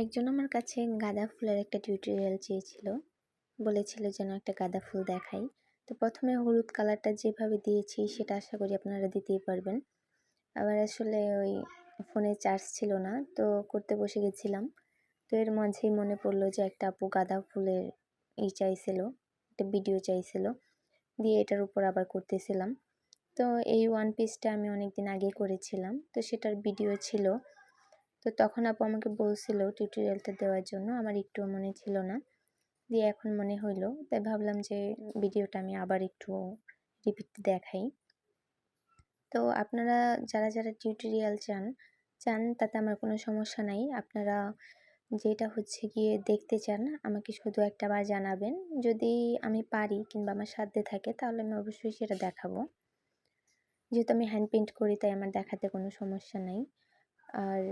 একজন আমার কাছে গাঁদা ফুলের একটা টিউটোরিয়াল চেয়েছিল। বলেছিল যেন একটা গাঁদা ফুল দেখাই। তো ১ম এ হলুদ কালারটা যেভাবে দিয়েছি সেটা আশা করি আপনারা দিতেই পারবেন। আবার আসলে ওই ফোনে চার্জ ছিল না, তো করতে বসে গেছিলাম। তো এর মাঝেই মনে পড়লো যে একটা আপু গাঁদা ফুলের চাইছিল, একটা ভিডিও চাইছিল। দিয়ে এটার উপর আবার করতেছিলাম। তো এই ওয়ান পিসটা আমি অনেকদিন আগে করেছিলাম। তো সেটার ভিডিও ছিল। তো তখন আপু আমাকে বলছিল টিউটোরিয়ালটা দেওয়ার জন্য, আমার একটুও মনে ছিল না। দিয়ে এখন মনে হইলো, তাই ভাবলাম যে ভিডিওটা আমি আবার একটু রিপিট দেখাই। তো আপনারা যারা টিউটোরিয়াল চান তাতে আমার কোনো সমস্যা নাই। আপনারা যেটা হচ্ছে গিয়ে দেখতে চান আমাকে শুধু একটা বার জানাবেন। যদি আমি পারি কিংবা আমার সাধ্যে থাকে তাহলে আমি অবশ্যই সেটা দেখাবো। যেহেতু আমি হ্যান্ড পেইন্ট করি তাই আমার দেখাতে কোনো সমস্যা নাই। আর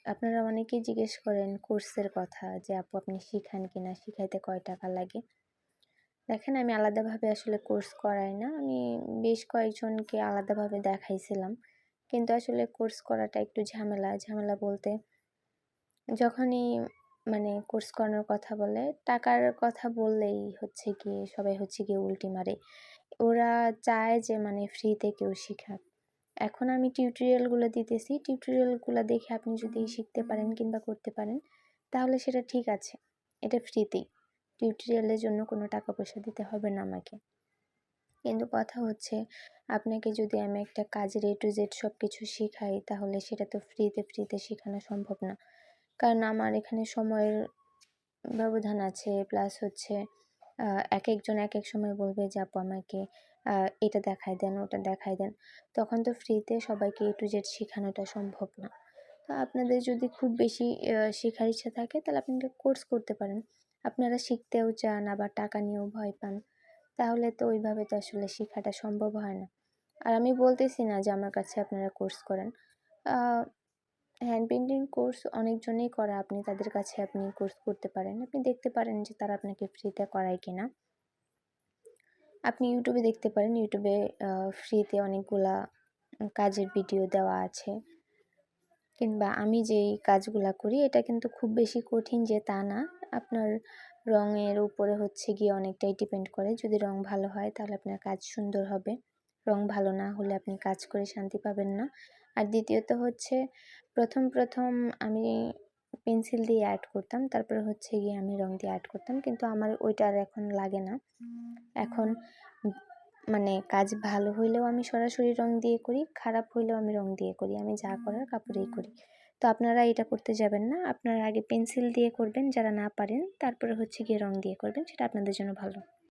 আপনারা অনেকেই জিজ্ঞেস করেন কোর্সের কথা, যে আপু আপনি শিখান কিনা, শিখাইতে কয় টাকা লাগে। দেখেন, আমি আলাদাভাবে আসলে কোর্স করাই না। আমি বেশ কয়েকজনকে আলাদাভাবে দেখাইছিলাম, কিন্তু আসলে কোর্স করাটা একটু ঝামেলা বলতে যখনই কোর্স করানোর কথা বলে, টাকার কথা বললেই সবাই উল্টি মারে। ওরা চায় যে ফ্রিতে কেউ শিখাক। এখন আমি টিউটোরিয়ালগুলো দিতেছি, টিউটোরিয়ালগুলো দেখে আপনি যদি শিখতে পারেন কিংবা করতে পারেন তাহলে সেটা ঠিক আছে। এটা ফ্রিতেই। টিউটোরিয়ালের জন্য কোনো টাকা পয়সা দিতে হবে না আমাকে। কিন্তু কথা হচ্ছে, আপনাকে যদি আমি একটা কাজের A to Z সব কিছু শিখাই তাহলে সেটা তো ফ্রিতে শেখানো সম্ভব না। কারণ আমার এখানে সময়ের ব্যবধান আছে, প্লাস একেকজন একেক সময় বলবে যে আপু আমাকে এটা দেখায় দেন, ওটা দেখায় দেন। তখন তো ফ্রিতে সবাইকে A to Z শেখানোটা সম্ভব না। তো আপনাদের যদি খুব বেশি শেখার ইচ্ছা থাকে তাহলে আপনি একটা কোর্স করতে পারেন। আপনারা শিখতেও চান আবার টাকা নিয়েও ভয় পান, তাহলে তো ওইভাবে তো আসলে শেখাটা সম্ভব হয় না। আর আমি বলতেছি না যে আমার কাছে আপনারা কোর্স করেন। হ্যান্ড পেইন্টিং কোর্স অনেকজনেই করে, আপনি তাদের কাছে আপনি কোর্স করতে পারেন। আপনি দেখতে পারেন যে তারা আপনাকে ফ্রিতে করায় কিনা। আপনি ইউটিউবে দেখতে পারেন, ইউটিউবে ফ্রিতে অনেকগুলা কাজের ভিডিও দেওয়া আছে। কিংবা আমি যেই কাজগুলা করি এটা কিন্তু খুব বেশি কঠিন যে তা না। আপনার রঙের উপরে অনেকটাই ডিপেন্ড করে। যদি রং ভালো হয় তাহলে আপনার কাজ সুন্দর হবে। রং ভালো না হলে আপনি কাজ করে শান্তি পাবেন না। আর দ্বিতীয়ত প্রথম আমি পেন্সিল দিয়ে আর্ট করতাম, তারপরে আমি রং দিয়ে আর্ট করতাম, কিন্তু আমার ওইটা আর এখন লাগে না। এখন কাজ ভালো হইলেও আমি সরাসরি রং দিয়ে করি, খারাপ হইলেও আমি রং দিয়ে করি। আমি যা করার কাপড়েই করি। তো আপনারা এটা করতে যাবেন না। আপনারা আগে পেন্সিল দিয়ে করবেন যারা না পারেন, তারপরে রং দিয়ে করবেন, সেটা আপনাদের জন্য ভালো।